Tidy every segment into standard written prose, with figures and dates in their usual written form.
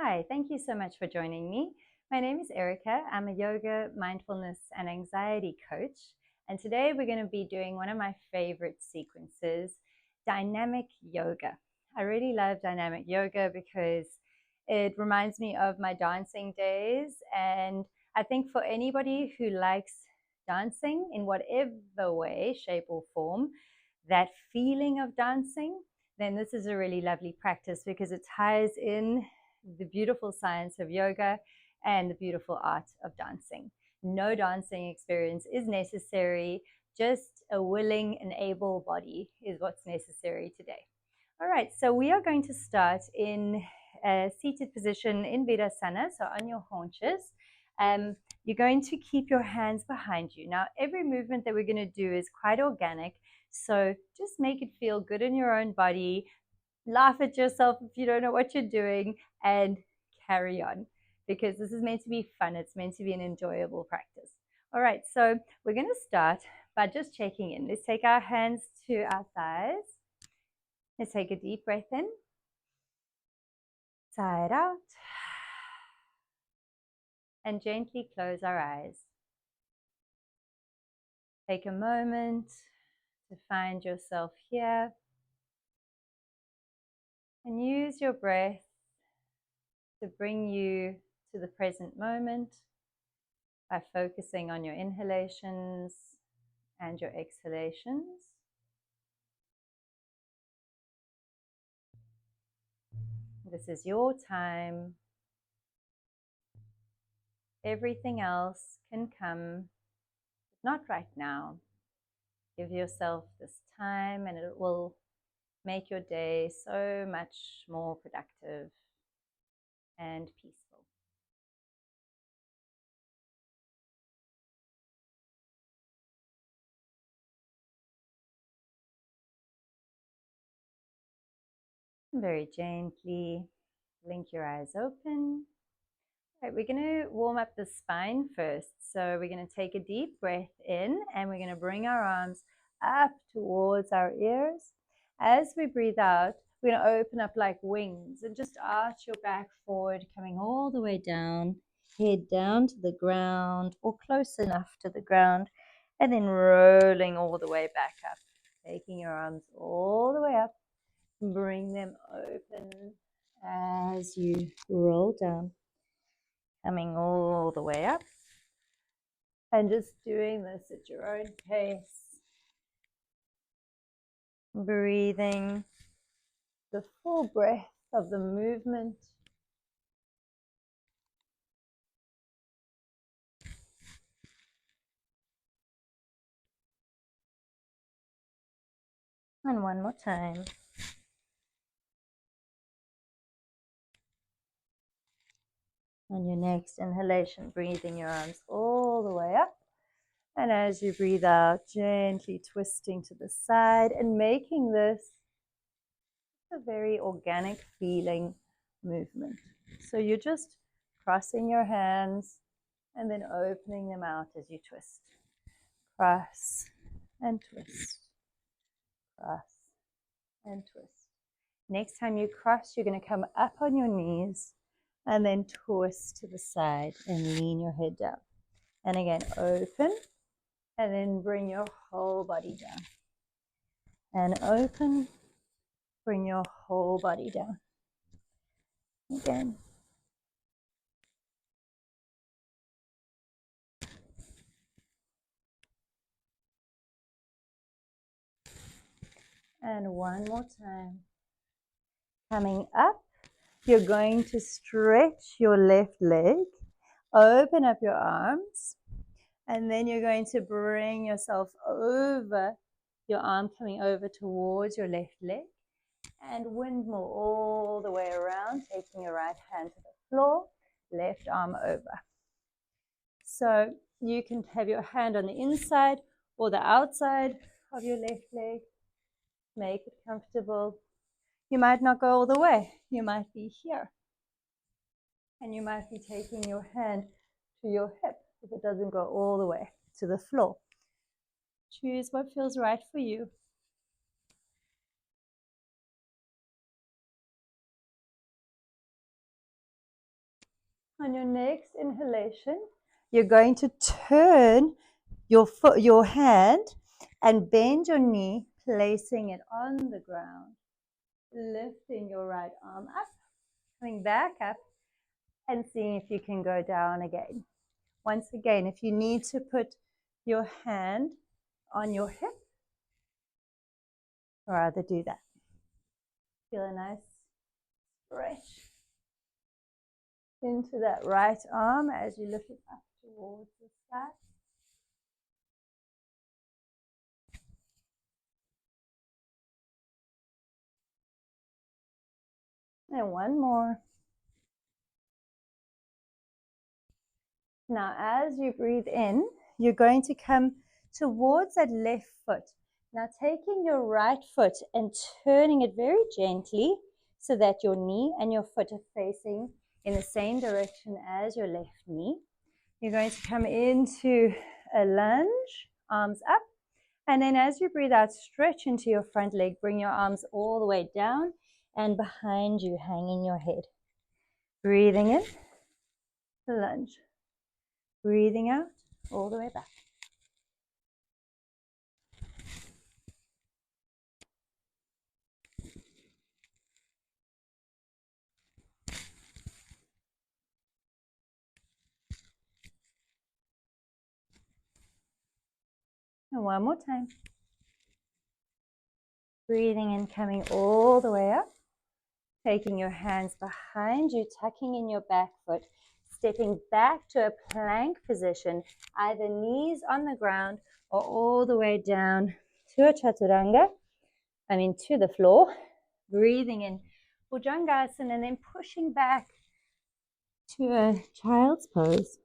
Hi, thank you so much for joining me. My name is Erica. I'm a yoga, mindfulness, and anxiety coach. And today we're going to be doing one of my favorite sequences, dynamic yoga. I really love dynamic yoga because it reminds me of my dancing days. And I think for anybody who likes dancing in whatever way, shape, or form, that feeling of dancing, then this is a really lovely practice because it ties in the beautiful science of yoga and the beautiful art of dancing. No dancing experience is necessary, just a willing and able body is what's necessary today. All right, so we are going to start in a seated position in Virasana, so on your haunches. You're going to keep your hands behind you. Now, every movement that we're going to do is quite organic, so just make it feel good in your own body. Laugh at yourself if you don't know what you're doing, and carry on because this is meant to be fun. It's meant to be an enjoyable practice. All right, so we're going to start by just checking in. Let's take our hands to our thighs. Let's take a deep breath in, sigh it out, and gently close our eyes. Take a moment to find yourself here and use your breath to bring you to the present moment by focusing on your inhalations and your exhalations. This is your time. Everything else can come, but not right now. Give yourself this time and it will make your day so much more productive and peaceful. Very gently blink your eyes open. All right, we're going to warm up the spine first. So we're going to take a deep breath in and we're going to bring our arms up towards our ears. As we breathe out, we're going to open up like wings and just arch your back forward, coming all the way down, head down to the ground or close enough to the ground, and then rolling all the way back up. Taking your arms all the way up, bring them open as you roll down, coming all the way up, and just doing this at your own pace. Breathing the full breath of the movement. And one more time. On your next inhalation, breathing your arms all the way up. And as you breathe out, gently twisting to the side and making this a very organic feeling movement. So you're just crossing your hands and then opening them out as you twist. Cross and twist. Cross and twist. Next time you cross, you're going to come up on your knees and then twist to the side and lean your head down. And again, open and then bring your whole body down. And open, bring your whole body down. Again. And one more time. Coming up, you're going to stretch your left leg, open up your arms, and then you're going to bring yourself over, your arm coming over towards your left leg, and windmill all the way around, taking your right hand to the floor, left arm over. So you can have your hand on the inside or the outside of your left leg. Make it comfortable. You might not go all the way. You might be here. And you might be taking your hand to your hip if it doesn't go all the way to the floor. Choose what feels right for you. On your next inhalation, you're going to turn your hand and bend your knee, placing it on the ground, lifting your right arm up, coming back up, and seeing if you can go down again. Once again, if you need to put your hand on your hip, rather do that. Feel a nice stretch into that right arm as you lift it up towards the sky. And one more. Now, as you breathe in, you're going to come towards that left foot. Now, taking your right foot and turning it very gently so that your knee and your foot are facing in the same direction as your left knee. You're going to come into a lunge, arms up. And then as you breathe out, stretch into your front leg. Bring your arms all the way down and behind you, hanging your head. Breathing in, lunge. Breathing out, all the way back. And one more time. Breathing in, coming all the way up. Taking your hands behind you, tucking in your back foot. Stepping back to a plank position, either knees on the ground or all the way down to a chaturanga. To the floor. Breathing in Bhujangasana and then pushing back to a child's pose.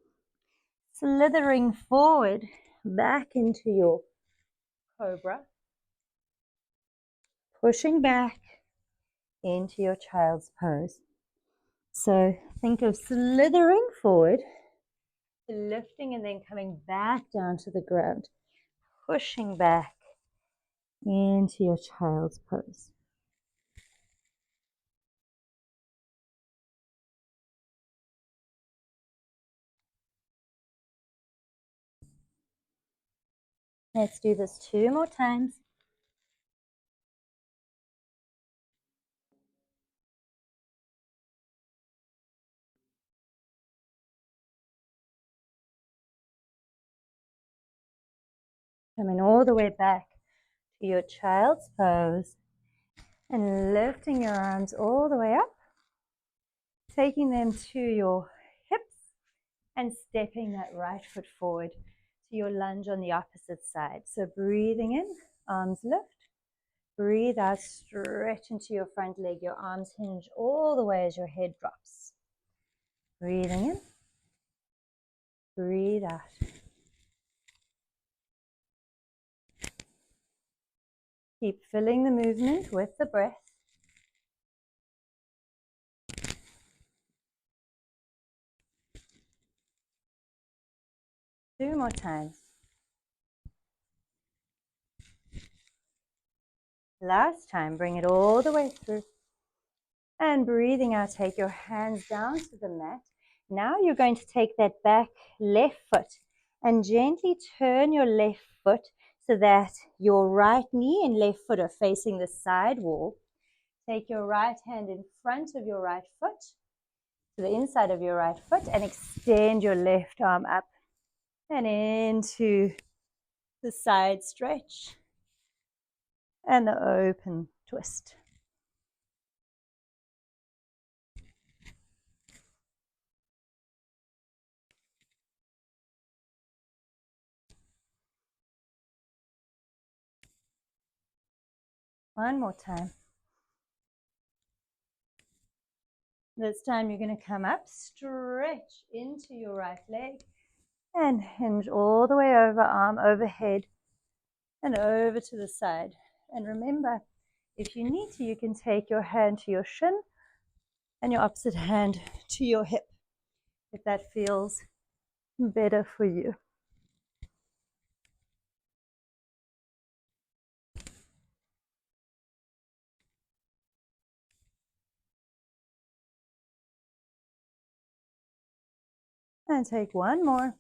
Slithering forward back into your cobra. Pushing back into your child's pose. So think of slithering forward, lifting and then coming back down to the ground. Pushing back into your child's pose. Let's do this 2 more times. Coming all the way back to your child's pose and lifting your arms all the way up, taking them to your hips and stepping that right foot forward to your lunge on the opposite side. So breathing in, arms lift. Breathe out, stretch into your front leg. Your arms hinge all the way as your head drops. Breathing in, breathe out. Keep filling the movement with the breath. Two more times. Last time, bring it all the way through. And breathing out, take your hands down to the mat. Now you're going to take that back left foot and gently turn your left foot so that your right knee and left foot are facing the side wall. Take your right hand in front of your right foot to the inside of your right foot and extend your left arm up and into the side stretch and the open twist. One more time. This time you're going to come up, stretch into your right leg and hinge all the way over, arm overhead and over to the side. And remember, if you need to, you can take your hand to your shin and your opposite hand to your hip if that feels better for you. And take one more.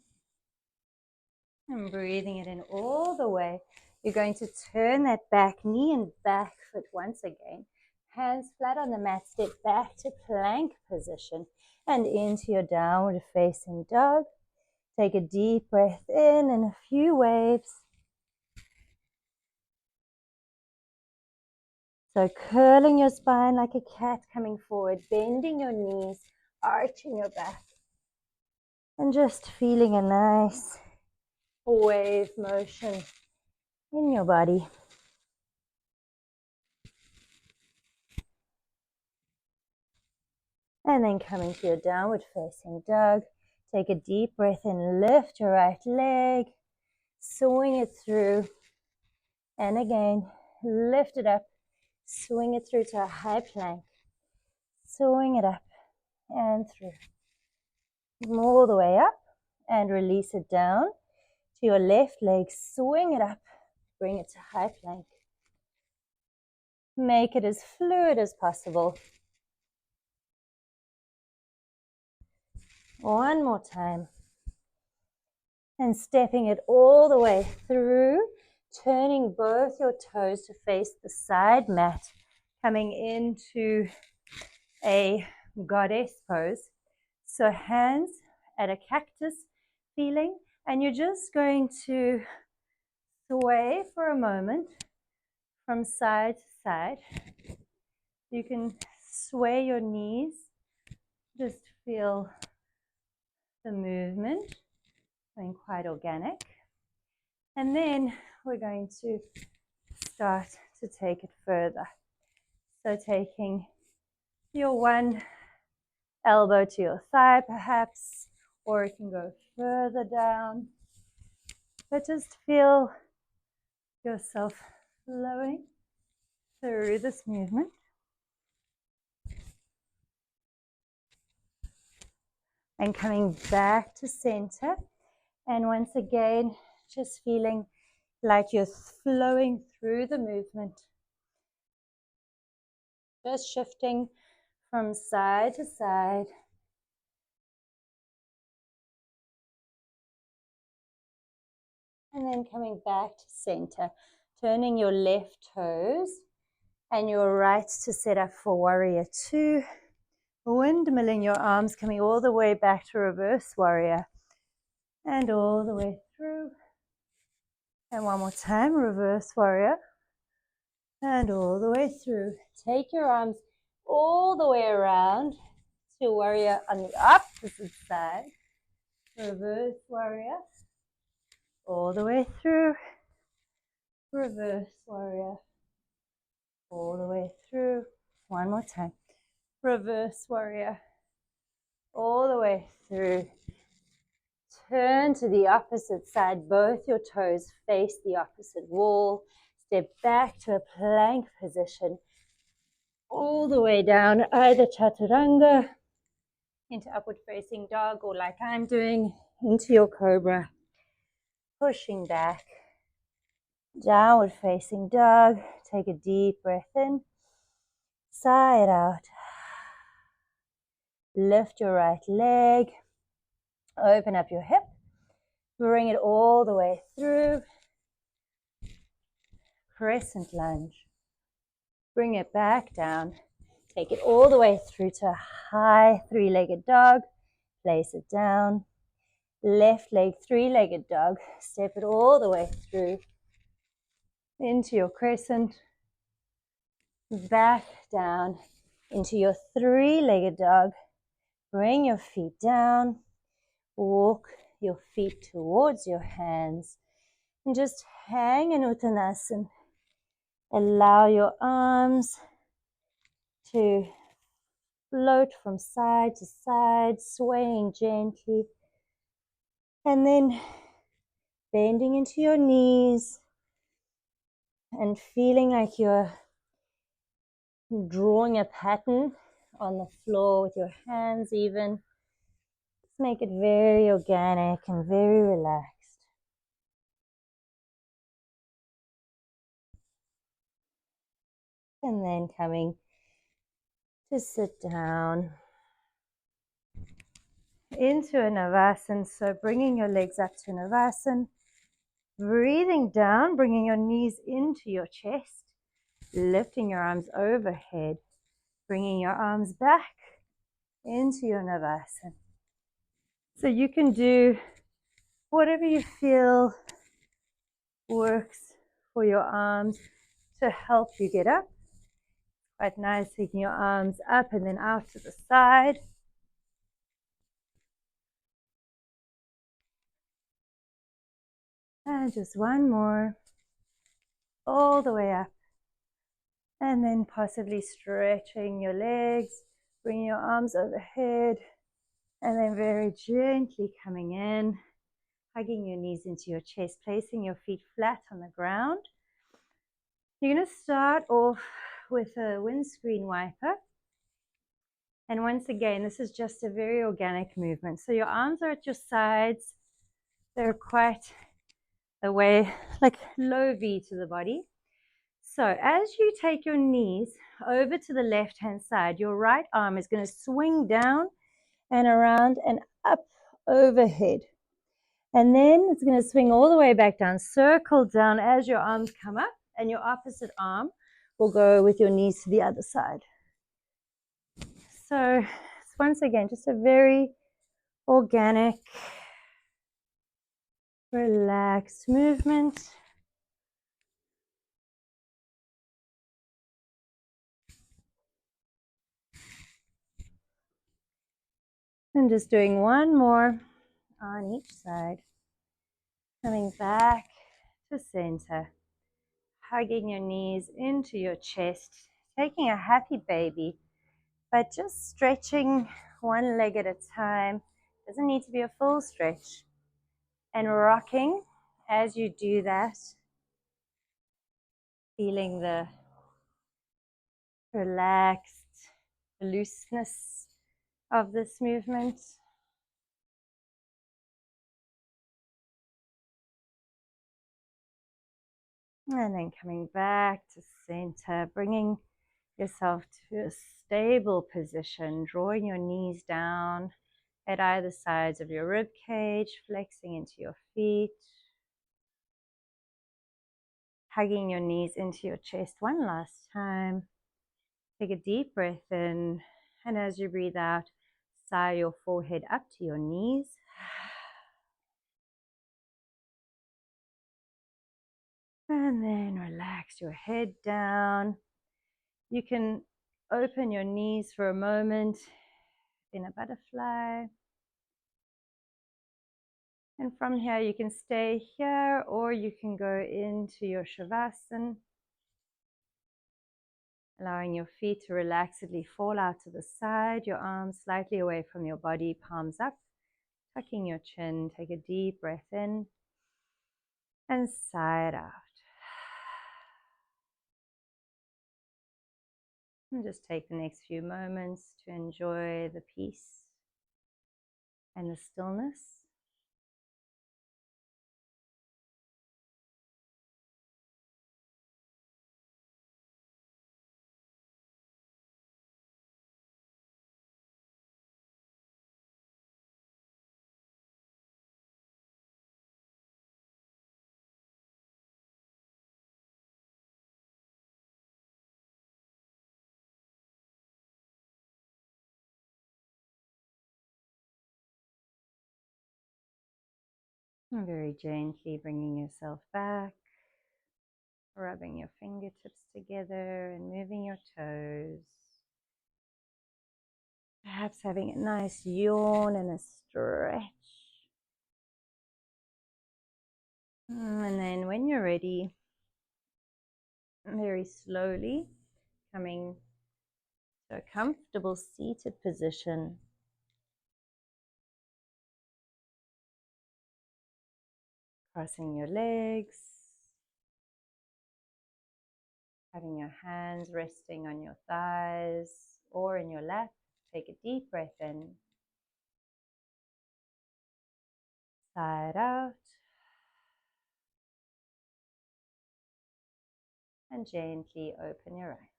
And breathing it in all the way. You're going to turn that back knee and back foot once again. Hands flat on the mat, step back to plank position and into your downward facing dog. Take a deep breath in and a few waves. So curling your spine like a cat, coming forward, bending your knees, arching your back, and just feeling a nice wave motion in your body. And then coming to your downward facing dog, take a deep breath in, lift your right leg, swing it through, and again, lift it up, swing it through to a high plank, swing it up and through. All the way up and release it down to your left leg, swing it up, bring it to high plank. Make it as fluid as possible. One more time. And stepping it all the way through, turning both your toes to face the side mat, coming into a goddess pose. So hands at a cactus feeling, and you're just going to sway for a moment from side to side. You can sway your knees, just feel the movement, being quite organic. And then we're going to start to take it further. So taking your one elbow to your thigh perhaps, or it can go further down. But just feel yourself flowing through this movement. And coming back to center. And once again, just feeling like you're flowing through the movement. Just shifting from side to side. And then coming back to center. Turning your left toes and your right to set up for warrior two. Windmilling your arms, coming all the way back to reverse warrior. And all the way through. And one more time, reverse warrior. And all the way through. Take your arms all the way around to warrior on the opposite side. Reverse warrior. All the way through. Reverse warrior. All the way through. One more time. Reverse warrior. All the way through. Turn to the opposite side. Both your toes face the opposite wall. Step back to a plank position. All the way down, either chaturanga, into upward facing dog, or like I'm doing, into your cobra. Pushing back. Downward facing dog. Take a deep breath in. Sigh it out. Lift your right leg. Open up your hip. Bring it all the way through. Crescent lunge. Bring it back down. Take it all the way through to a high three-legged dog. Place it down. Left leg three-legged dog. Step it all the way through into your crescent. Back down into your three-legged dog. Bring your feet down. Walk your feet towards your hands. And just hang in Uttanasana. Allow your arms to float from side to side, swaying gently. And then bending into your knees and feeling like you're drawing a pattern on the floor with your hands even. Just make it very organic and very relaxed. And then coming to sit down. into a Navasana. So bringing your legs up to Navasana, breathing down, bringing your knees into your chest, lifting your arms overhead, bringing your arms back into your Navasana. So you can do whatever you feel works for your arms to help you get up. Quite nice, taking your arms up and then out to the side. And just one more. All the way up. And then possibly stretching your legs, bringing your arms overhead, and then very gently coming in, hugging your knees into your chest, placing your feet flat on the ground. You're going to start off with a windscreen wiper. And once again, this is just a very organic movement. So your arms are at your sides. They're quite away, like low V to the body. So as you take your knees over to the left-hand side, your right arm is going to swing down and around and up overhead. And then it's going to swing all the way back down, circle down as your arms come up, and your opposite arm will go with your knees to the other side. So once again, just a very organic, relaxed movement. And just doing one more on each side. Coming back to center. Hugging your knees into your chest. Taking a happy baby, but just stretching one leg at a time. Doesn't need to be a full stretch. And rocking as you do that. Feeling the relaxed looseness of this movement. And then coming back to center, bringing yourself to a stable position, drawing your knees down at either sides of your rib cage, flexing into your feet, hugging your knees into your chest one last time. Take a deep breath in, and as you breathe out, sigh your forehead up to your knees. And then relax your head down. You can open your knees for a moment in a butterfly. And from here, you can stay here or you can go into your Shavasana, allowing your feet to relaxedly fall out to the side, your arms slightly away from your body, palms up, tucking your chin. Take a deep breath in and sigh it out. And just take the next few moments to enjoy the peace and the stillness. And very gently bringing yourself back, rubbing your fingertips together and moving your toes. Perhaps having a nice yawn and a stretch. And then when you're ready, very slowly coming to a comfortable seated position. Crossing your legs, having your hands resting on your thighs or in your lap. Take a deep breath in. Sigh it out. And gently open your eyes.